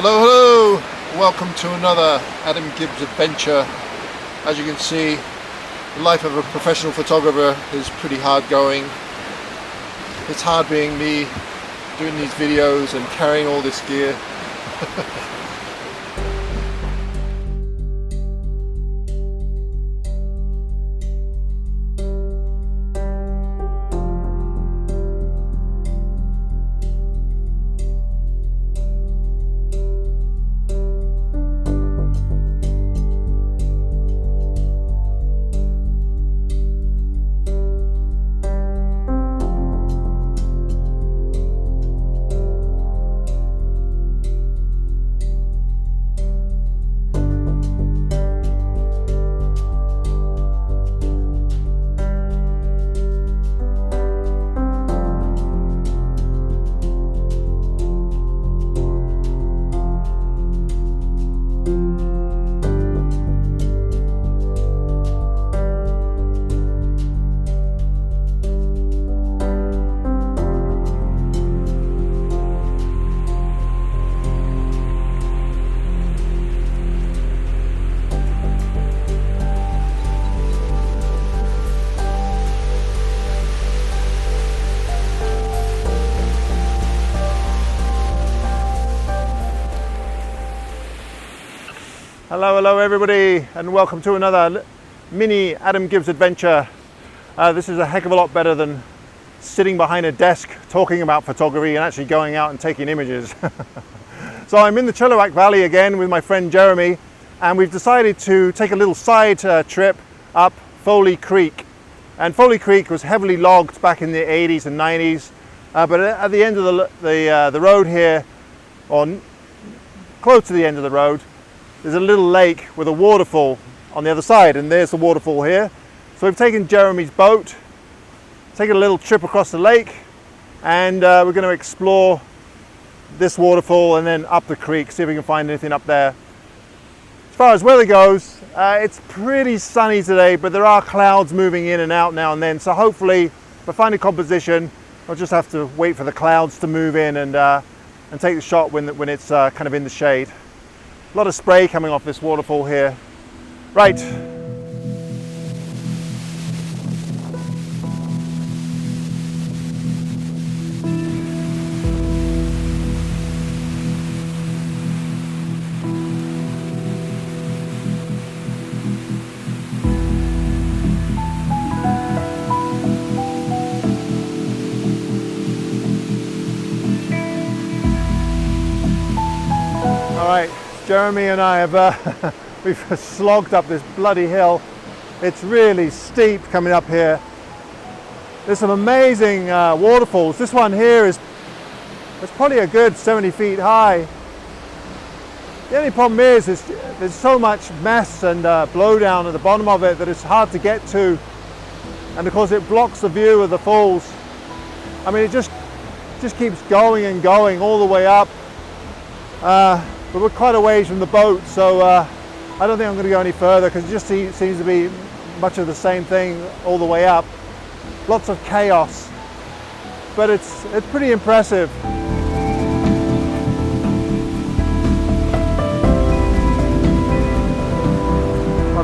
Hello, hello! Welcome to another Adam Gibbs adventure. As you can see, the life of a professional photographer is pretty hard going. It's hard being me, doing these videos and carrying all this gear. Hello everybody, and welcome to another mini Adam Gibbs adventure. This is a heck of a lot better than sitting behind a desk talking about photography and actually going out and taking images. So I'm in the Chilliwack Valley again with my friend Jeremy, and we've decided to take a little side trip up Foley Creek. And Foley Creek was heavily logged back in the 80s and 90s, but at the end of the road here, or close to the end of the road, there's a little lake with a waterfall on the other side, and there's the waterfall here. So we've taken Jeremy's boat, taken a little trip across the lake, and we're going to explore this waterfall and then up the creek, see if we can find anything up there. As far as weather goes, it's pretty sunny today, but there are clouds moving in and out now and then, so hopefully if I find a composition, I'll just have to wait for the clouds to move in and take the shot when it's kind of in the shade. A lot of spray coming off this waterfall here. Right. All right. Jeremy and I have we've slogged up this bloody hill. It's really steep coming up here. There's some amazing waterfalls. This one here it's probably a good 70 feet high. The only problem is there's so much mess and blowdown at the bottom of it that it's hard to get to, and of course it blocks the view of the falls. I mean, it just keeps going and going all the way up. But we're quite a ways from the boat, so I don't think I'm going to go any further because it just seems to be much of the same thing all the way up. Lots of chaos, but it's pretty impressive.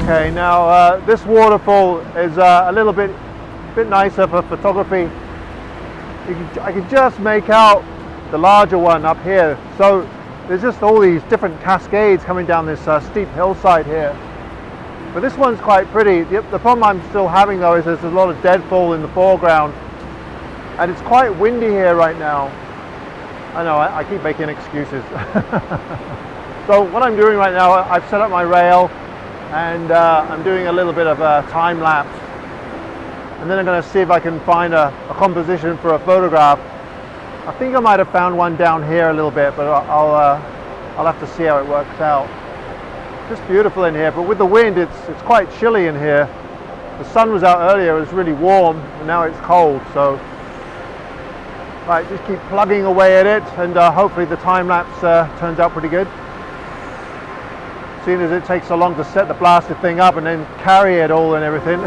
Okay, now this waterfall is a little bit nicer for photography. I can just make out the larger one up here. So there's just all these different cascades coming down this steep hillside here. But this one's quite pretty. The problem I'm still having though is there's a lot of deadfall in the foreground, and it's quite windy here right now. I know, I keep making excuses. So what I'm doing right now, I've set up my rail, and I'm doing a little bit of a time lapse. And then I'm going to see if I can find a composition for a photograph. I think I might have found one down here a little bit, but I'll have to see how it works out. Just beautiful in here, but with the wind, it's quite chilly in here. The sun was out earlier; it was really warm, and now it's cold. So, right, just keep plugging away at it, and hopefully the time lapse turns out pretty good. Seeing as it takes so long to set the blasted thing up and then carry it all and everything.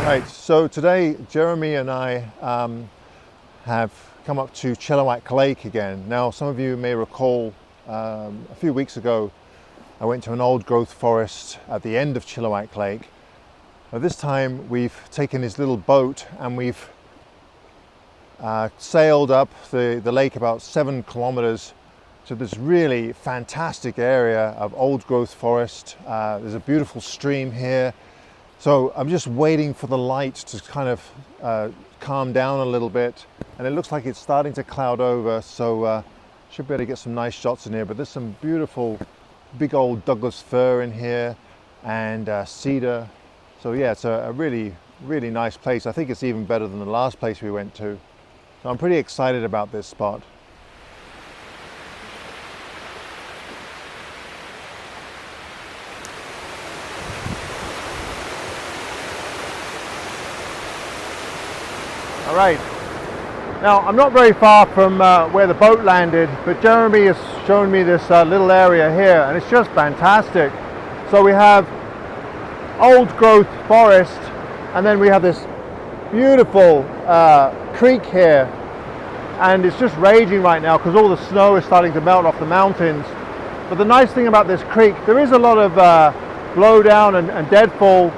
Right, so today Jeremy and I have come up to Chilliwack Lake again. Now, some of you may recall a few weeks ago I went to an old growth forest at the end of Chilliwack Lake. This time we've taken this little boat and we've sailed up the lake about 7 kilometers to this really fantastic area of old growth forest. There's a beautiful stream here. So I'm just waiting for the light to kind of calm down a little bit, and it looks like it's starting to cloud over, so should be able to get some nice shots in here. But there's some beautiful big old Douglas fir in here and cedar. So yeah, it's a really nice place. I think it's even better than the last place we went to. So I'm pretty excited about this spot. All right, now I'm not very far from where the boat landed, but Jeremy has shown me this little area here, and it's just fantastic. So we have old growth forest, and then we have this beautiful creek here, and it's just raging right now because all the snow is starting to melt off the mountains. But the nice thing about this creek, there is a lot of blowdown and deadfall,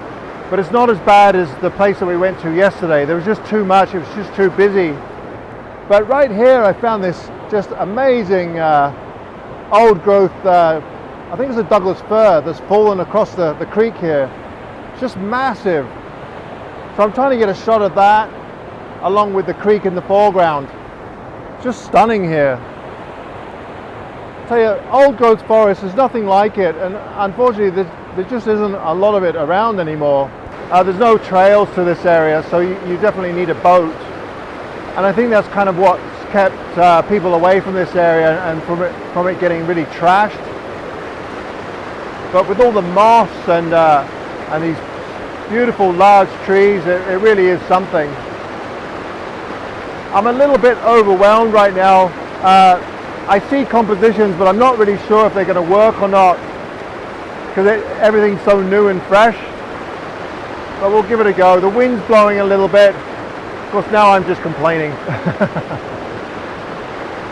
but it's not as bad as the place that we went to yesterday. There was just too much, it was just too busy. But right here I found this just amazing old growth, I think it's a Douglas fir that's fallen across the creek here. It's just massive. So I'm trying to get a shot of that along with the creek in the foreground. It's just stunning here. I tell you, old growth forest, there's nothing like it, and unfortunately there just isn't a lot of it around anymore. There's no trails to this area, so you definitely need a boat. And I think that's kind of what's kept people away from this area and from it getting really trashed. But with all the moss and these beautiful large trees, it really is something. I'm a little bit overwhelmed right now. I see compositions, but I'm not really sure if they're going to work or not, because everything's so new and fresh. But we'll give it a go. The wind's blowing a little bit. Of course, now I'm just complaining.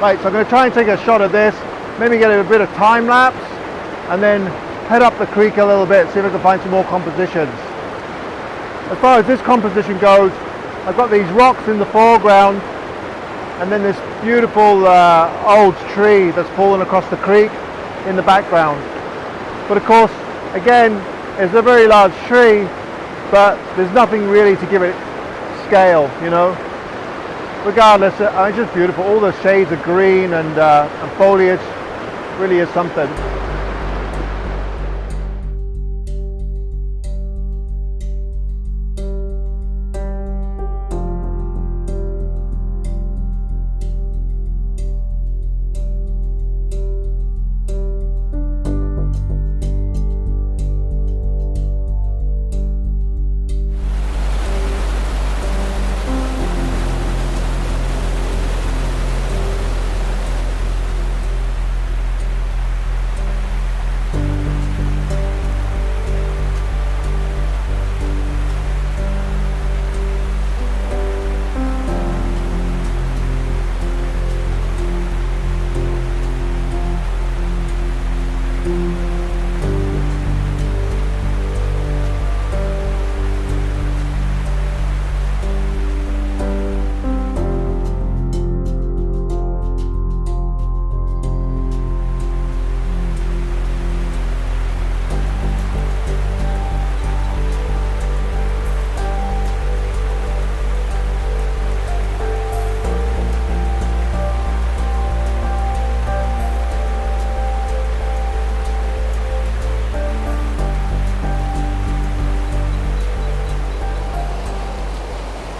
Right, so I'm going to try and take a shot of this, maybe get a bit of time lapse, and then head up the creek a little bit, see if I can find some more compositions. As far as this composition goes, I've got these rocks in the foreground, and then this beautiful old tree that's fallen across the creek in the background. But of course, again, it's a very large tree, but there's nothing really to give it scale, you know. Regardless, it's just beautiful. All the shades of green and foliage really is something.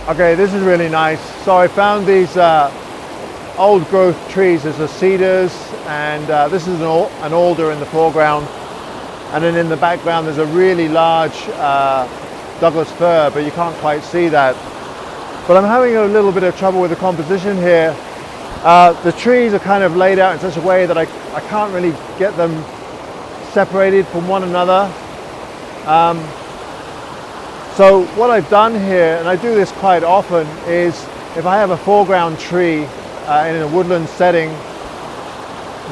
Okay, this is really nice. So I found these old growth trees. There's the cedars, and this is an alder in the foreground, and then in the background there's a really large Douglas fir, but you can't quite see that. But I'm having a little bit of trouble with the composition here. The trees are kind of laid out in such a way that I can't really get them separated from one another. So what I've done here, and I do this quite often, is if I have a foreground tree in a woodland setting,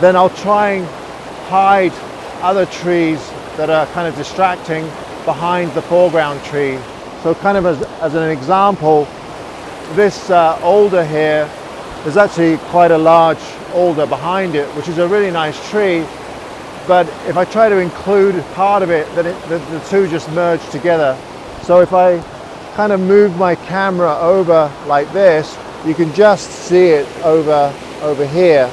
then I'll try and hide other trees that are kind of distracting behind the foreground tree. So kind of as an example, this alder here, there's actually quite a large alder behind it, which is a really nice tree. But if I try to include part of it, then the two just merge together. So if I kind of move my camera over like this, you can just see it over here.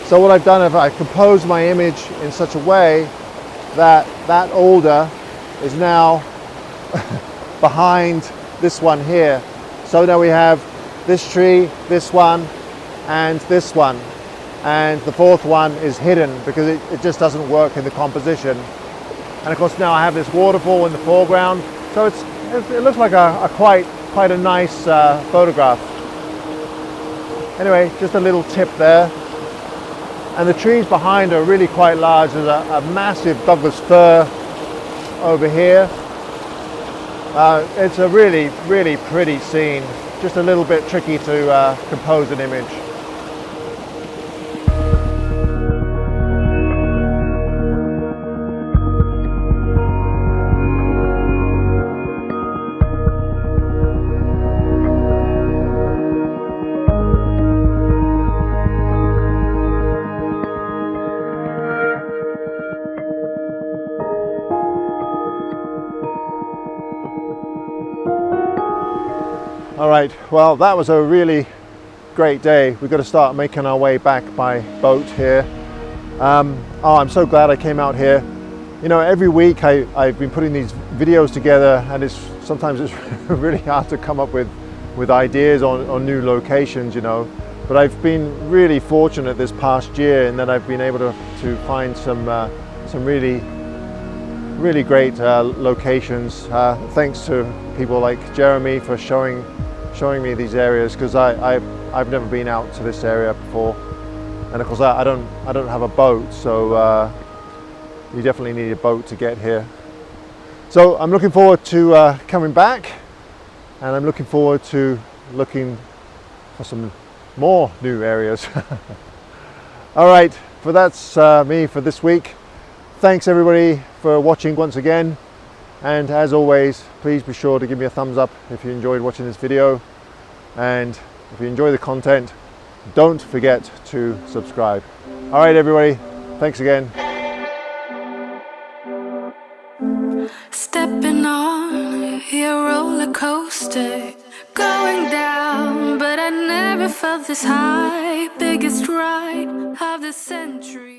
So what I've done is I composed my image in such a way that that alder is now behind this one here. So now we have this tree, this one, and this one. And the fourth one is hidden because it just doesn't work in the composition. And of course now I have this waterfall in the foreground, so it looks like a quite a nice photograph. Anyway, just a little tip there. And the trees behind are really quite large. There's a massive Douglas fir over here. It's a really pretty scene. Just a little bit tricky to compose an image. All right, well, that was a really great day. We've got to start making our way back by boat here. Oh, I'm so glad I came out here. You know, every week I've been putting these videos together, and sometimes it's really hard to come up with ideas on new locations, you know. But I've been really fortunate this past year in that I've been able to find some really great locations. Thanks to people like Jeremy for showing me these areas, because I've never been out to this area before, and of course I don't have a boat, so you definitely need a boat to get here. So I'm looking forward to coming back, and I'm looking forward to looking for some more new areas. All right, that's me for this week. Thanks everybody for watching once again. And as always, please be sure to give me a thumbs up if you enjoyed watching this video. And if you enjoy the content, don't forget to subscribe. All right, everybody, thanks again. Stepping on your roller coaster, going down, but I never felt this high. Biggest ride of the century.